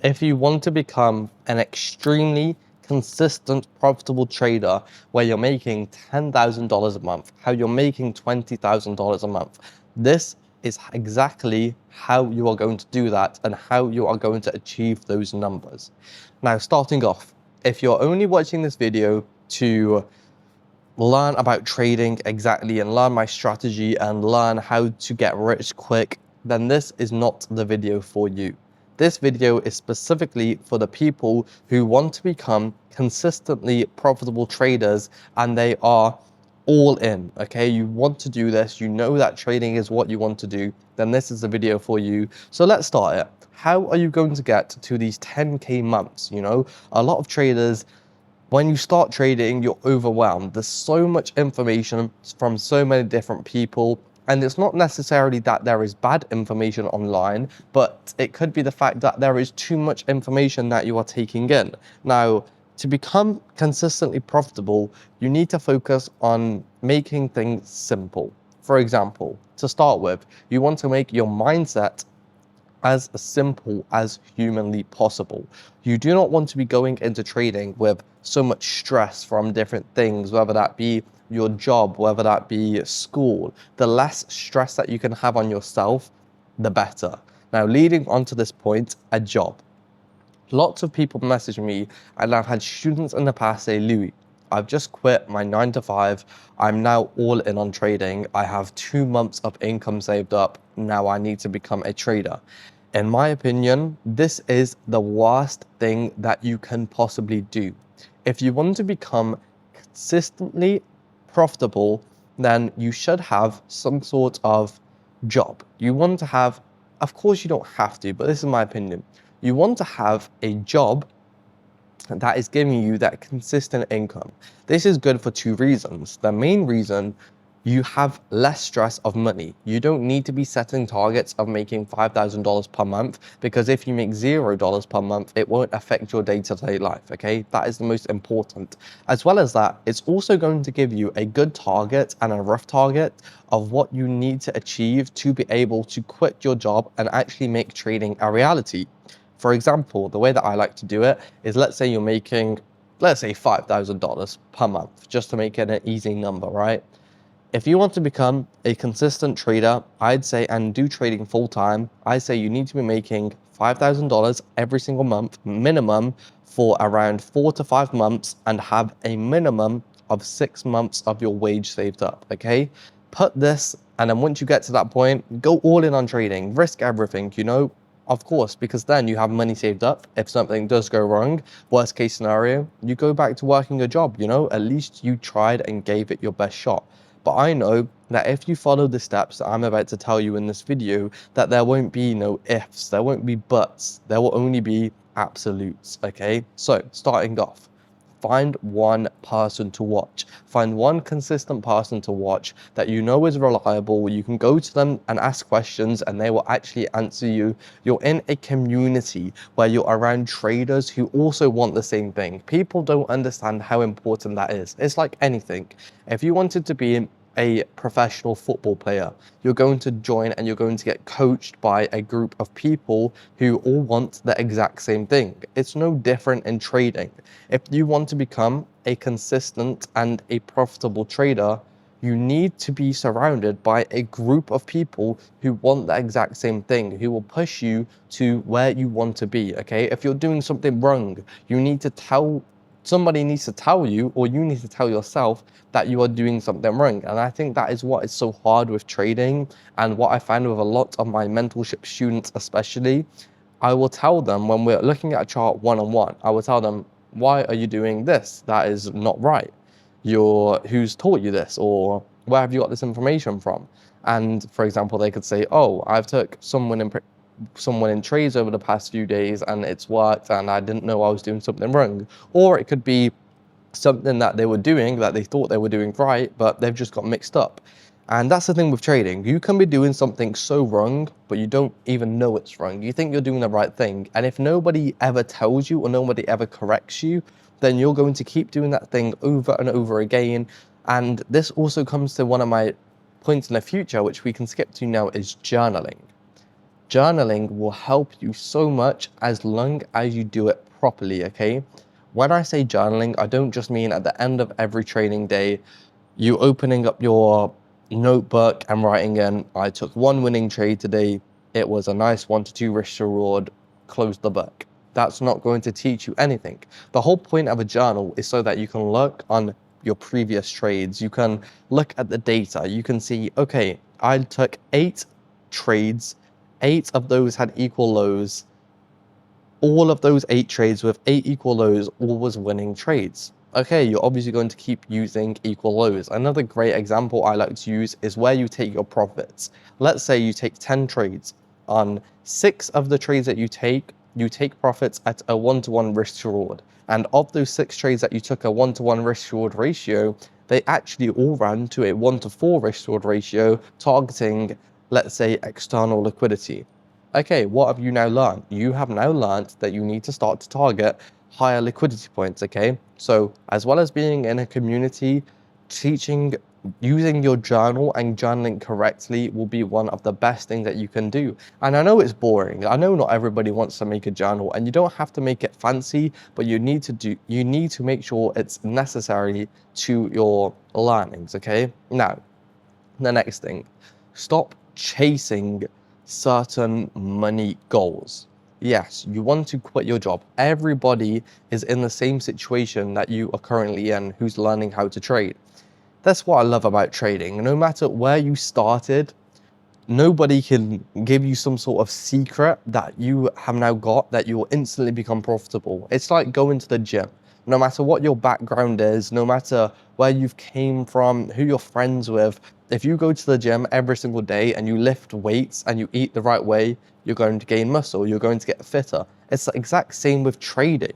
If you want to become an extremely consistent, profitable trader where you're making $10,000 a month, how you're making $20,000 a month, this is exactly how you are going to do that and how you are going to achieve those numbers. Now, starting off, if you're only watching this video to learn about trading exactly and learn my strategy and learn how to get rich quick, then this is not the video for you. This video is specifically for the people who want to become consistently profitable traders and they are all in, okay? You want to do this, you know that trading is what you want to do, then this is the video for you. So let's start it. How are you going to get to these 10K months? You know, a lot of traders, when you start trading, you're overwhelmed. There's so much information from so many different people. And it's not necessarily that there is bad information online, but it could be the fact that there is too much information that you are taking in. Now, to become consistently profitable, you need to focus on making things simple. For example, to start with, you want to make your mindset as simple as humanly possible. You do not want to be going into trading with so much stress from different things, whether that be your job, whether that be school. The less stress that you can have on yourself, the better. Now, leading on to this point, a job. Lots of people message me, and I've had students in the past say, Louis, I've just quit my 9 to 5. I'm now all in on trading. I have 2 months of income saved up. Now I need to become a trader. In my opinion, this is the worst thing that you can possibly do. If you want to become consistently profitable, then you should have some sort of job. You want to have, of course you don't have to, but this is my opinion. You want to have a job that is giving you that consistent income. This is good for 2 reasons. The main reason, you have less stress of money. You don't need to be setting targets of making $5,000 per month, because if you make $0 per month, it won't affect your day-to-day life, okay? That is the most important. As well as that, it's also going to give you a good target and a rough target of what you need to achieve to be able to quit your job and actually make trading a reality. For example, the way that I like to do it is, let's say you're making, let's say $5,000 per month, just to make it an easy number, right? If you want to become a consistent trader, I'd say, and do trading full time, I say you need to be making $5,000 every single month minimum for around 4 to 5 months and have a minimum of 6 months of your wage saved up, okay? Put this, and then once you get to that point, go all in on trading, risk everything, you know? Of course, because then you have money saved up. If something does go wrong, worst case scenario, you go back to working your job, you know? At least you tried and gave it your best shot. But I know that if you follow the steps that I'm about to tell you in this video, that there won't be no ifs, there won't be buts, there will only be absolutes, okay? So, starting off, find one person to watch. Find one consistent person to watch that you know is reliable. You can go to them and ask questions and they will actually answer you. You're in a community where you're around traders who also want the same thing. People don't understand how important that is. It's like anything. If you wanted to be a professional football player, you're going to join and you're going to get coached by a group of people who all want the exact same thing. It's no different in trading. If you want to become a consistent and a profitable trader, you need to be surrounded by a group of people who want the exact same thing, who will push you to where you want to be, okay? If you're doing something wrong, somebody needs to tell you, or you need to tell yourself that you are doing something wrong. And I think that is what is so hard with trading, and what I find with a lot of my mentorship students especially. I will tell them when we're looking at a chart one-on-one, I will tell them, why are you doing this? That is not right. Who's taught you this? Or where have you got this information from? And for example, they could say, oh, I've took someone in trades over the past few days and it's worked and I didn't know I was doing something wrong. Or it could be something that they were doing that they thought they were doing right, but they've just got mixed up. And that's the thing with trading. You can be doing something so wrong, but you don't even know it's wrong. You think you're doing the right thing. And if nobody ever tells you or nobody ever corrects you, then you're going to keep doing that thing over and over again. And this also comes to one of my points in the future, which we can skip to now, is journaling. Journaling will help you so much as long as you do it properly, okay? When I say journaling, I don't just mean at the end of every training day, you opening up your notebook and writing in, I took one winning trade today. It was a nice 1 to 2 risk reward, close the book. That's not going to teach you anything. The whole point of a journal is so that you can look on your previous trades. You can look at the data. You can see, okay, I took 8 trades, 8 of those had equal lows. All of those 8 trades with 8 equal lows, all was winning trades. Okay, you're obviously going to keep using equal lows. Another great example I like to use is where you take your profits. Let's say you take 10 trades. On 6 of the trades that you take profits at a 1-to-1 risk to reward. And of those 6 trades that you took a 1-to-1 risk to reward ratio, they actually all ran to a 1-to-4 risk to reward ratio, targeting, let's say, external liquidity. Okay, what have you now learned? You have now learned that you need to start to target higher liquidity points, okay? So as well as being in a community, using your journal and journaling correctly will be one of the best things that you can do. And I know it's boring. I know not everybody wants to make a journal, and you don't have to make it fancy, but you need to make sure it's necessary to your learnings, okay? Now, the next thing, stop chasing certain money goals. Yes, you want to quit your job. Everybody is in the same situation that you are currently in who's learning how to trade. That's what I love about trading. No matter where you started, nobody can give you some sort of secret that you have now got that you'll instantly become profitable. It's like going to the gym. No matter what your background is, no matter where you've came from, who you're friends with, if you go to the gym every single day and you lift weights and you eat the right way, you're going to gain muscle, you're going to get fitter. It's the exact same with trading.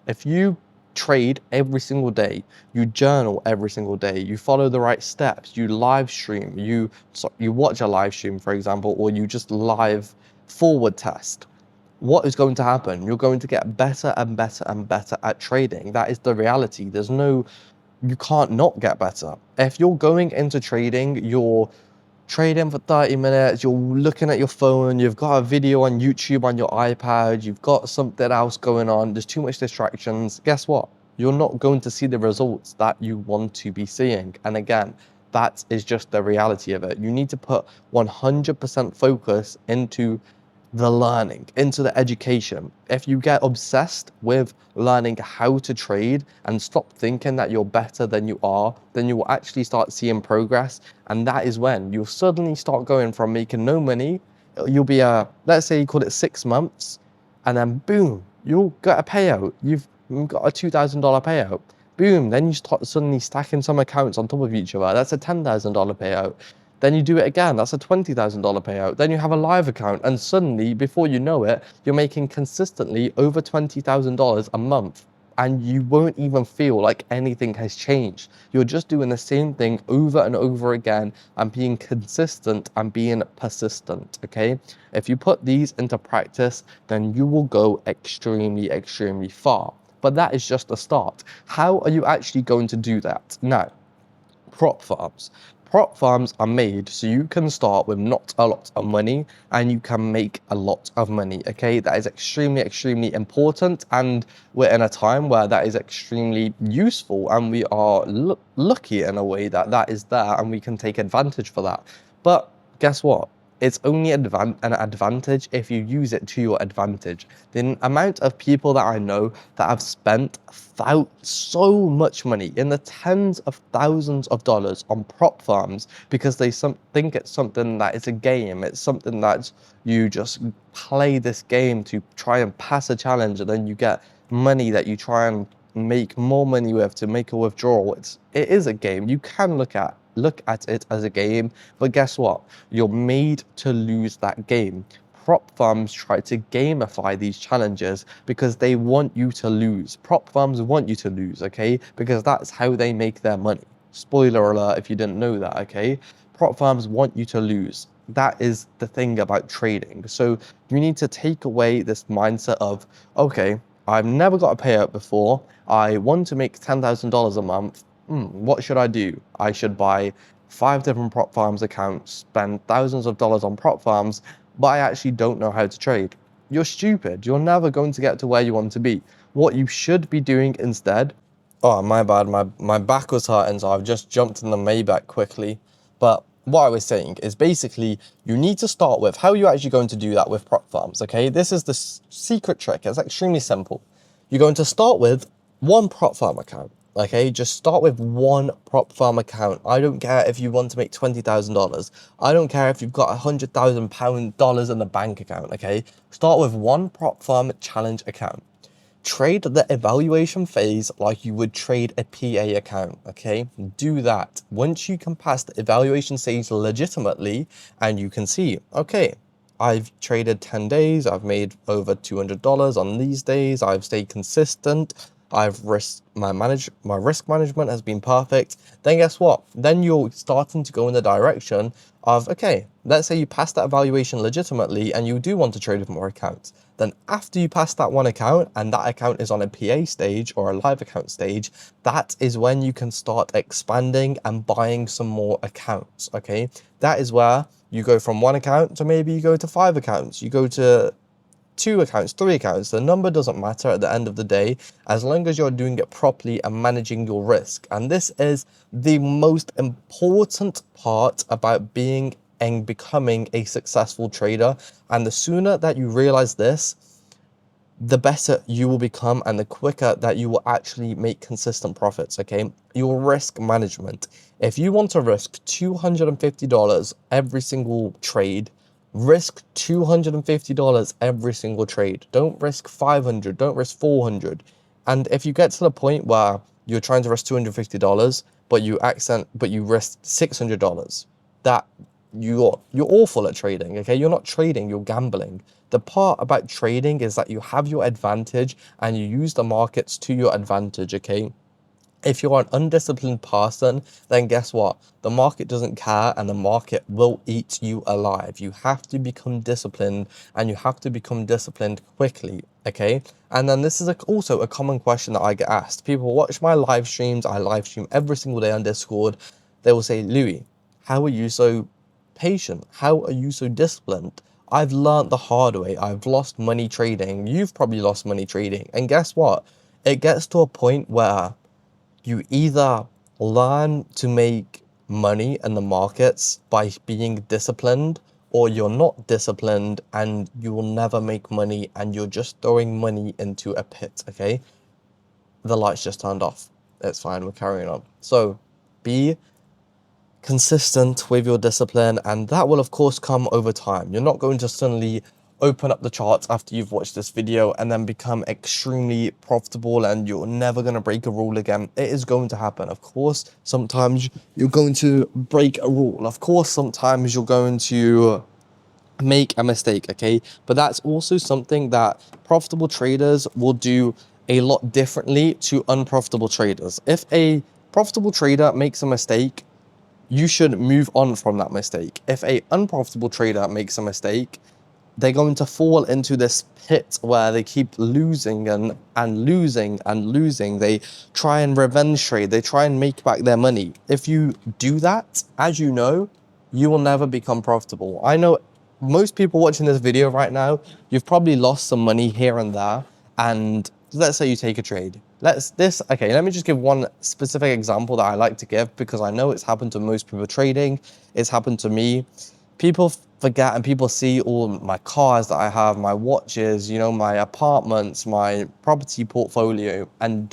If you trade every single day, you journal every single day, you follow the right steps, you live stream, you watch a live stream, for example, or you just live forward test, what is going to happen? You're going to get better and better and better at trading. That is the reality. You can't not get better. If you're going into trading, you're trading for 30 minutes, you're looking at your phone, you've got a video on YouTube on your iPad, you've got something else going on, there's too much distractions. Guess what? You're not going to see the results that you want to be seeing. And again, that is just the reality of it. You need to put 100% focus into the learning, into the education. If you get obsessed with learning how to trade and stop thinking that you're better than you are, then you will actually start seeing progress. And that is when you'll suddenly start going from making no money. You'll be let's say you call it 6 months, and then boom, you'll get a payout. You've got a $2,000 payout. Boom, then you start suddenly stacking some accounts on top of each other. That's a $10,000 payout. Then you do it again, that's a $20,000 payout. Then you have a live account, and suddenly, before you know it, you're making consistently over $20,000 a month. And you won't even feel like anything has changed. You're just doing the same thing over and over again and being consistent and being persistent, okay? If you put these into practice, then you will go extremely, extremely far. But that is just the start. How are you actually going to do that? Now, prop farms. Prop farms are made so you can start with not a lot of money and you can make a lot of money, okay? That is extremely, extremely important, and we're in a time where that is extremely useful, and we are lucky in a way that that is there and we can take advantage for that. But guess what? It's only an advantage if you use it to your advantage. The amount of people that I know that have spent so much money, in the tens of thousands of dollars, on prop farms because they think it's something that is a game. It's something that you just play this game to try and pass a challenge, and then you get money that you try and make more money with to make a withdrawal. It is a game. You can look at it as a game, but guess what? You're made to lose that game. Prop farms try to gamify these challenges because they want you to lose. Prop farms want you to lose, okay? Because that's how they make their money. Spoiler alert if you didn't know that, okay? Prop farms want you to lose. That is the thing about trading. So you need to take away this mindset of, okay, I've never got a payout before. I want to make $10,000 a month. What should I do? I should buy 5 different prop farms accounts, spend thousands of dollars on prop farms, but I actually don't know how to trade. You're stupid. You're never going to get to where you want to be. What you should be doing instead, oh, my bad, my back was hurting, so I've just jumped in the Maybach quickly. But what I was saying is basically you need to start with how you're actually going to do that with prop firms, okay? This is the secret trick. It's extremely simple. You're going to start with one prop firm account, okay? Just start with one prop firm account. I don't care if you want to make $20,000. I don't care if you've got $100,000 in the bank account, okay? Start with one prop firm challenge account. Trade the evaluation phase like you would trade a PA account, okay? Do that. Once you can pass the evaluation stage legitimately and you can see, okay, I've traded 10 days, I've made over $200 on these days, I've stayed consistent, my risk management has been perfect, then guess what? Then you're starting to go in the direction of, okay, let's say you pass that evaluation legitimately and you do want to trade with more accounts. Then after you pass that one account and that account is on a PA stage or a live account stage, that is when you can start expanding and buying some more accounts, okay? That is where you go from one account to maybe you go to 5 accounts, you go to 2 accounts, 3 accounts. The number doesn't matter at the end of the day, as long as you're doing it properly and managing your risk. And this is the most important part about being and becoming a successful trader. And the sooner that you realize this, the better you will become and the quicker that you will actually make consistent profits, okay? Your risk management. If you want to risk $250 every single trade, risk $250 every single trade. Don't risk 500, don't risk 400. And if you get to the point where you're trying to risk $250, but you risk $600, that you're awful at trading, okay? You're not trading, you're gambling. The part about trading is that you have your advantage and you use the markets to your advantage, okay? If you're an undisciplined person, then guess what? The market doesn't care and the market will eat you alive. You have to become disciplined and you have to become disciplined quickly, okay? And then this is also a common question that I get asked. People watch my live streams. I live stream every single day on Discord. They will say, Louis, how are you so patient? How are you so disciplined? I've learned the hard way. I've lost money trading. You've probably lost money trading. And guess what? It gets to a point where you either learn to make money in the markets by being disciplined, or you're not disciplined and you will never make money and you're just throwing money into a pit, okay? The lights just turned off. It's fine, we're carrying on. So be consistent with your discipline, and that will of course come over time. You're not going to suddenly open up the charts after you've watched this video and then become extremely profitable and you're never going to break a rule again. It is going to happen. Of course, sometimes you're going to break a rule. Of course, sometimes you're going to make a mistake, okay? But that's also something that profitable traders will do a lot differently to unprofitable traders. If a profitable trader makes a mistake, you should move on from that mistake. If a unprofitable trader makes a mistake, they're going to fall into this pit where they keep losing and losing and losing. They try and revenge trade. They try and make back their money. If you do that, as you know, you will never become profitable. I know most people watching this video right now, you've probably lost some money here and there. And let's say you take a trade. Okay, let me just give one specific example that I like to give because I know it's happened to most people trading. It's happened to me. People forget and people see all my cars that I have, my watches, you know, my apartments, my property portfolio, and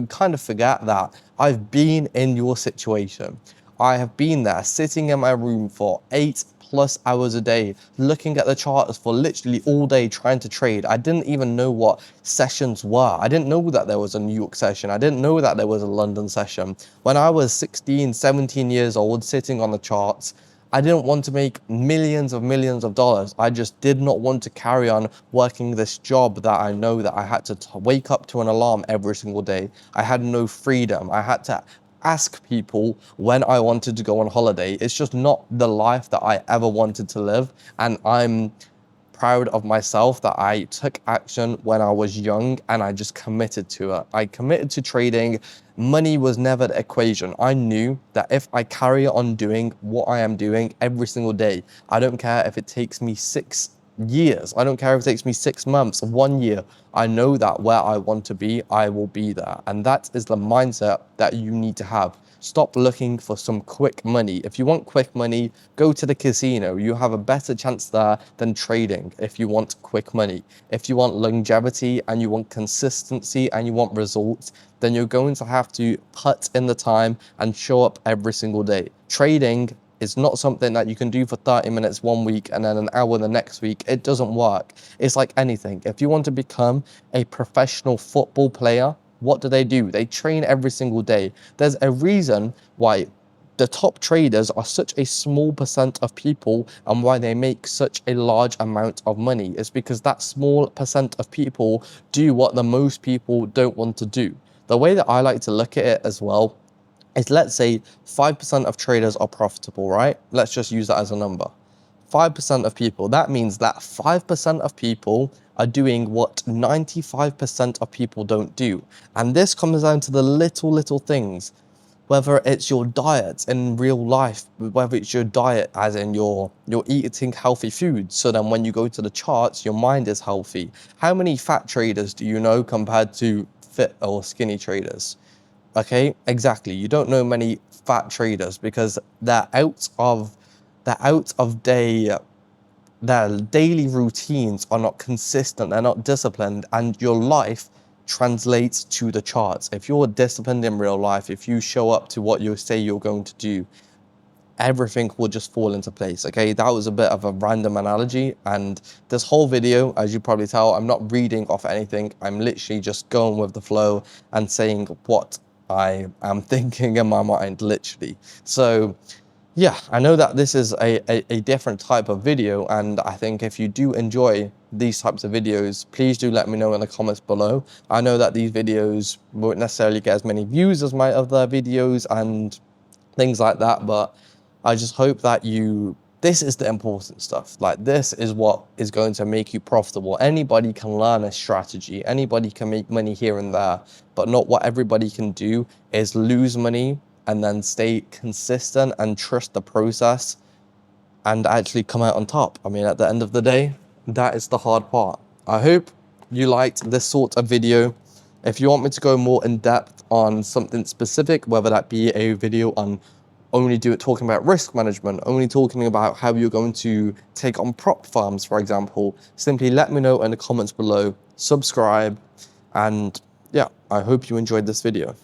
kind of forget that I've been in your situation. I have been there sitting in my room for 8+ hours a day, looking at the charts for literally all day trying to trade. I didn't even know what sessions were. I didn't know that there was a New York session. I didn't know that there was a London session. When I was 16, 17 years old, sitting on the charts, I didn't want to make millions of dollars. I just did not want to carry on working this job that I know that I had to wake up to an alarm every single day. I had no freedom. I had to ask people when I wanted to go on holiday. It's just not the life that I ever wanted to live. And I'm proud of myself that I took action when I was young and I just committed to it. I committed to trading. Money was never the equation. I knew that if I carry on doing what I am doing every single day, I don't care if it takes me 6 years. I don't care if it takes me 6 months, 1 year. I know that where I want to be, I will be there. And that is the mindset that you need to have. Stop looking for some quick money. If you want quick money, go to the casino. You have a better chance there than trading if you want quick money. If you want longevity and you want consistency and you want results, then you're going to have to put in the time and show up every single day. Trading is not something that you can do for 30 minutes one week and then an hour the next week. It doesn't work. It's like anything. If you want to become a professional football player, what do? They train every single day. There's a reason why the top traders are such a small percent of people and why they make such a large amount of money. It's because that small percent of people do what the most people don't want to do. The way that I like to look at it as well is, let's say 5% of traders are profitable, right? Let's just use that as a number. 5% of people, that means that 5% of people are doing what 95% of people don't do. And this comes down to the little things, whether it's your diet in real life, whether it's your diet as in you're eating healthy food. So then when you go to the charts, your mind is healthy. How many fat traders do you know compared to fit or skinny traders? Okay, exactly. You don't know many fat traders because they're out of their daily routines are not consistent, they're not disciplined, and your life translates to the charts. If you're disciplined in real life, if you show up to what you say you're going to do, everything will just fall into place. Okay, that was a bit of a random analogy, and this whole video, as you probably tell, I'm not reading off anything. I'm literally just going with the flow and saying what I am thinking in my mind, literally. So yeah, I know that this is a different type of video, and I think if you do enjoy these types of videos, please do let me know in the comments below. I know that these videos won't necessarily get as many views as my other videos and things like that, but I just hope that this is the important stuff. Like, this is what is going to make you profitable. Anybody can learn a strategy, anybody can make money here and there, but not what everybody can do is lose money and then stay consistent and trust the process and actually come out on top. I mean, at the end of the day, that is the hard part. I hope you liked this sort of video. If you want me to go more in depth on something specific, whether that be a video on talking about risk management, only talking about how you're going to take on prop farms, for example, simply let me know in the comments below, subscribe, and yeah, I hope you enjoyed this video.